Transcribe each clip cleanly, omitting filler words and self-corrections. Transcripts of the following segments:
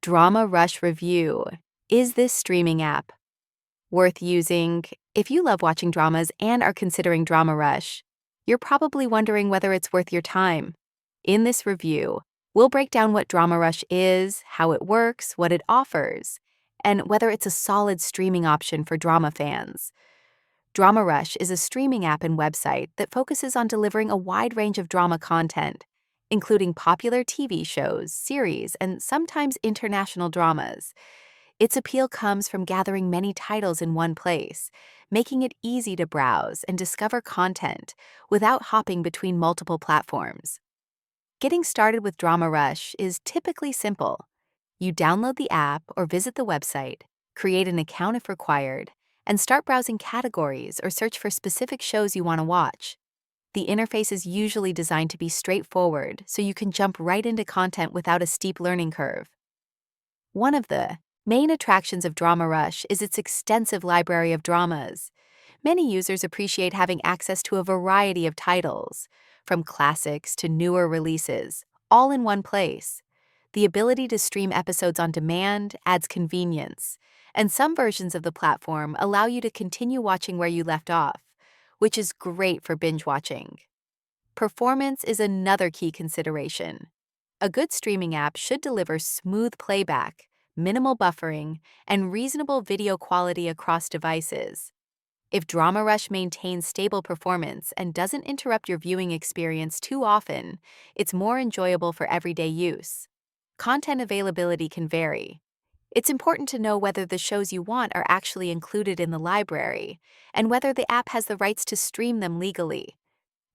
DramaRush review. Is this streaming app worth using? If you love watching dramas and are considering DramaRush, you're probably wondering whether it's worth your time. In this review, we'll break down what DramaRush is, how it works, what it offers, and whether it's a solid streaming option for drama fans. DramaRush is a streaming app and website that focuses on delivering a wide range of drama content, including popular TV shows, series, and sometimes international dramas. Its appeal comes from gathering many titles in one place, making it easy to browse and discover content without hopping between multiple platforms. Getting started with DramaRush is typically simple. You download the app or visit the website, create an account if required, and start browsing categories or search for specific shows you want to watch. The interface is usually designed to be straightforward, so you can jump right into content without a steep learning curve. One of the main attractions of DramaRush is its extensive library of dramas. Many users appreciate having access to a variety of titles, from classics to newer releases, all in one place. The ability to stream episodes on demand adds convenience, and some versions of the platform allow you to continue watching where you left off, which is great for binge watching. Performance is another key consideration. A good streaming app should deliver smooth playback, minimal buffering, and reasonable video quality across devices. If DramaRush maintains stable performance and doesn't interrupt your viewing experience too often, it's more enjoyable for everyday use. Content availability can vary. It's important to know whether the shows you want are actually included in the library and whether the app has the rights to stream them legally.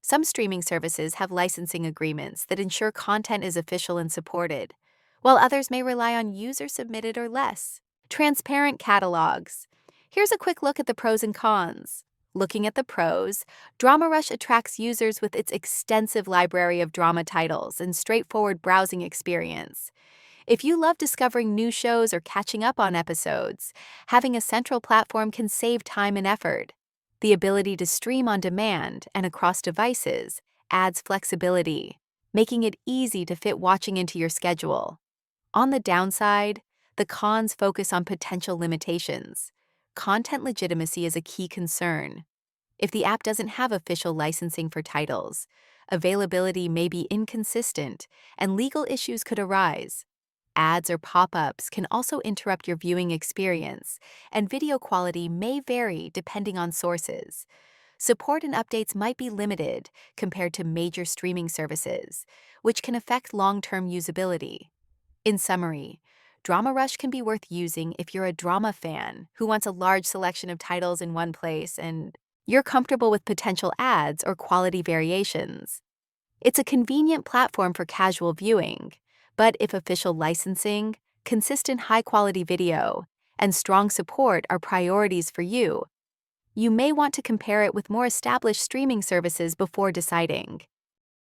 Some streaming services have licensing agreements that ensure content is official and supported, while others may rely on user-submitted or less transparent catalogs. Here's a quick look at the pros and cons. Looking at the pros, DramaRush attracts users with its extensive library of drama titles and straightforward browsing experience. If you love discovering new shows or catching up on episodes, having a central platform can save time and effort. The ability to stream on demand and across devices adds flexibility, making it easy to fit watching into your schedule. On the downside, the cons focus on potential limitations. Content legitimacy is a key concern. If the app doesn't have official licensing for titles, availability may be inconsistent and legal issues could arise. Ads or pop-ups can also interrupt your viewing experience, and video quality may vary depending on sources. Support and updates might be limited compared to major streaming services, which can affect long-term usability. In summary, DramaRush can be worth using if you're a drama fan who wants a large selection of titles in one place and you're comfortable with potential ads or quality variations. It's a convenient platform for casual viewing, but if official licensing, consistent high-quality video, and strong support are priorities for you, you may want to compare it with more established streaming services before deciding.